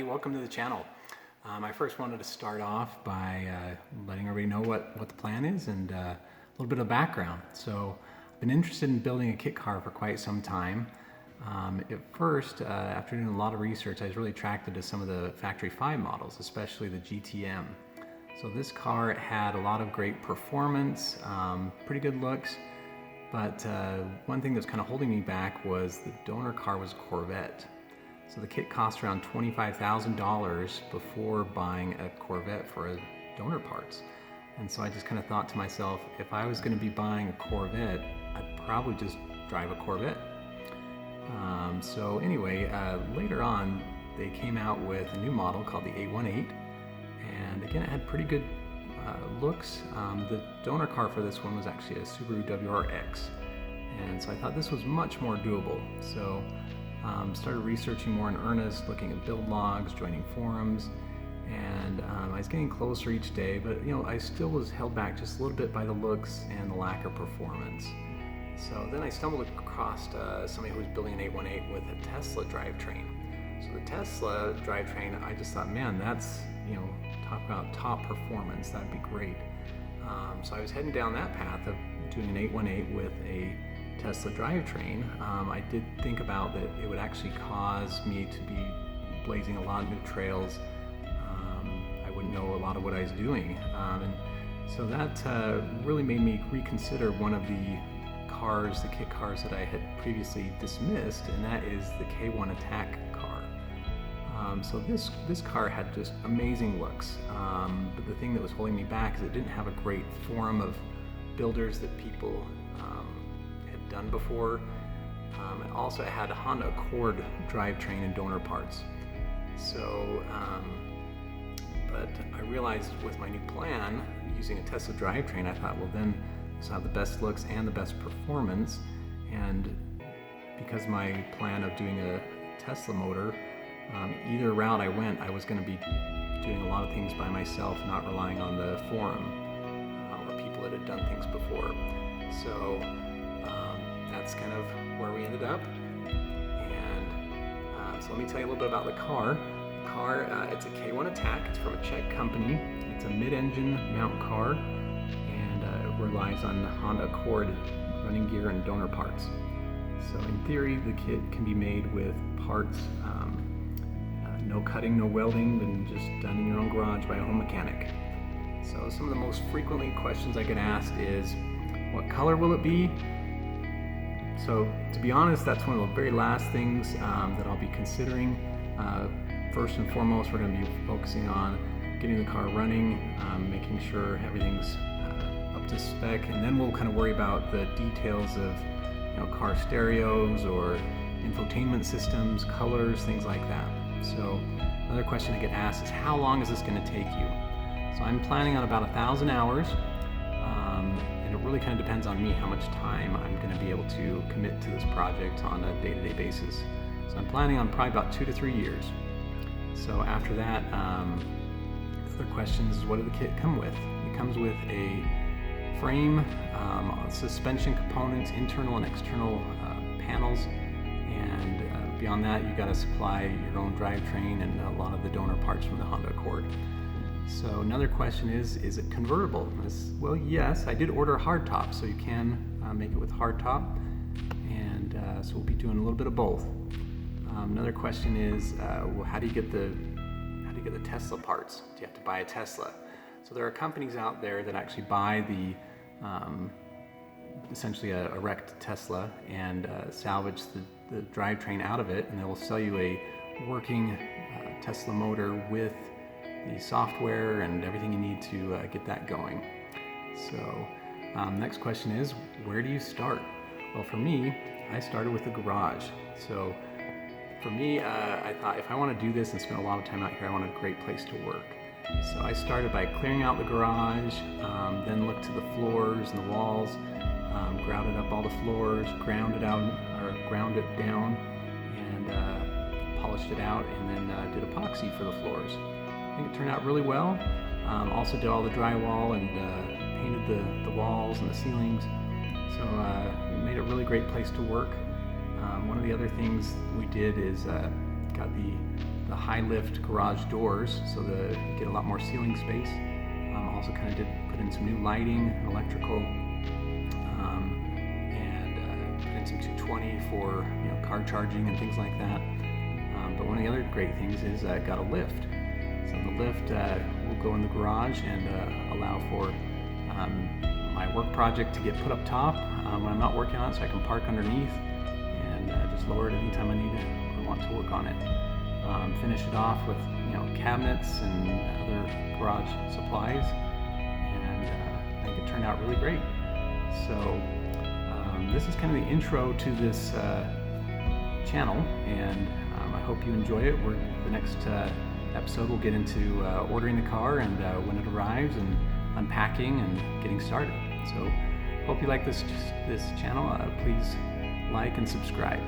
welcome to the channel. I first wanted to start off by letting everybody know what the plan is and a little bit of background. So I've been interested in building a kit car for quite some time. At first, after doing a lot of research, I was really attracted to some of the Factory 5 models, especially the GTM. So this car had a lot of great performance, pretty good looks, but one thing that's kind of holding me back was the donor car was a Corvette. So the kit cost around $25,000 before buying a Corvette for a donor parts. And so I just kind of thought to myself, if I was going to be buying a Corvette, I'd probably just drive a Corvette. So anyway, later on, they came out with a new model called the 818. And again, it had pretty good looks. The donor car for this one was actually a Subaru WRX. And so I thought this was much more doable. So started researching more in earnest, looking at build logs, joining forums, and I was getting closer each day, but I still was held back just a little bit by the looks and the lack of performance. So then I stumbled across somebody who was building an 818 with a Tesla drivetrain. So the Tesla drivetrain, I just thought, man, that's, talk about top performance, that'd be great. So I was heading down that path of doing an 818 with a Tesla drivetrain. I did think about that it would actually cause me to be blazing a lot of new trails. I wouldn't know a lot of what I was doing. And so that really made me reconsider one of the cars, the kit cars that I had previously dismissed, and that is the K1 Attack car. So this car had just amazing looks, but the thing that was holding me back is it didn't have a great forum of builders that people had done before. And also it had a Honda Accord drivetrain and donor parts. So, but I realized with my new plan, using a Tesla drivetrain, I thought, well then, this will have the best looks and the best performance. And because my plan of doing a Tesla motor, either route I went, I was going to be doing a lot of things by myself, not relying on the forum or people that had done things before. So that's kind of where we ended up. And so let me tell you a little bit about the car. The car, it's a K1 Attack. It's from a Czech company. It's a mid-engine mount car, and it relies on Honda Accord running gear and donor parts. So in theory, the kit can be made with parts, no cutting, no welding, and just done in your own garage by a home mechanic. So some of the most frequently questions I get asked is, what color will it be? So to be honest, that's one of the very last things that I'll be considering. First and foremost, we're going to be focusing on getting the car running, making sure everything's up to spec, and then we'll kind of worry about the details of car stereos or infotainment systems, colors, things like that. So another question I get asked is, how long is this going to take you? So I'm planning on about 1,000 hours, and it really kind of depends on me how much time I'm going to be able to commit to this project on a day-to-day basis. So I'm planning on probably about 2 to 3 years. So after that, other questions is, what did the kit come with? It comes with a frame, suspension components, internal and external panels, and beyond that, you've got to supply your own drivetrain and a lot of the donor parts from the Honda Accord. So another question is it convertible? Well, yes, I did order a hardtop, so you can make it with hardtop, and so we'll be doing a little bit of both. Another question is, well, how do you get the Tesla parts? Do you have to buy a Tesla? So there are companies out there that actually buy the essentially a wrecked Tesla and salvage the drivetrain out of it, and they will sell you a working Tesla motor with the software and everything you need to get that going. So next question is, where do you start? Well, for me, I started with a garage. So for me, I thought, if I want to do this and spend a lot of time out here, I want a great place to work. So I started by clearing out the garage, then looked to the floors and the walls, grouted up all the floors, ground it down, and polished it out, and then did epoxy for the floors. I think it turned out really well. Also did all the drywall and painted the walls and the ceilings. So it made a really great place to work. One of the other things we did is got the the high lift garage doors, so you get a lot more ceiling space. Also kind of did put in some new lighting and electrical, and put in some 220 for car charging and things like that. But one of the other great things is I got a lift. So the lift will go in the garage and allow for my work project to get put up top when I'm not working on it, so I can park underneath and just lower it anytime I need it or want to work on it. Finish it off with cabinets and other garage supplies, and I think it turned out really great. So this is kind of the intro to this channel, and I hope you enjoy it. The next episode we'll get into ordering the car and when it arrives, and unpacking and getting started. So hope you like this channel. Please like and subscribe.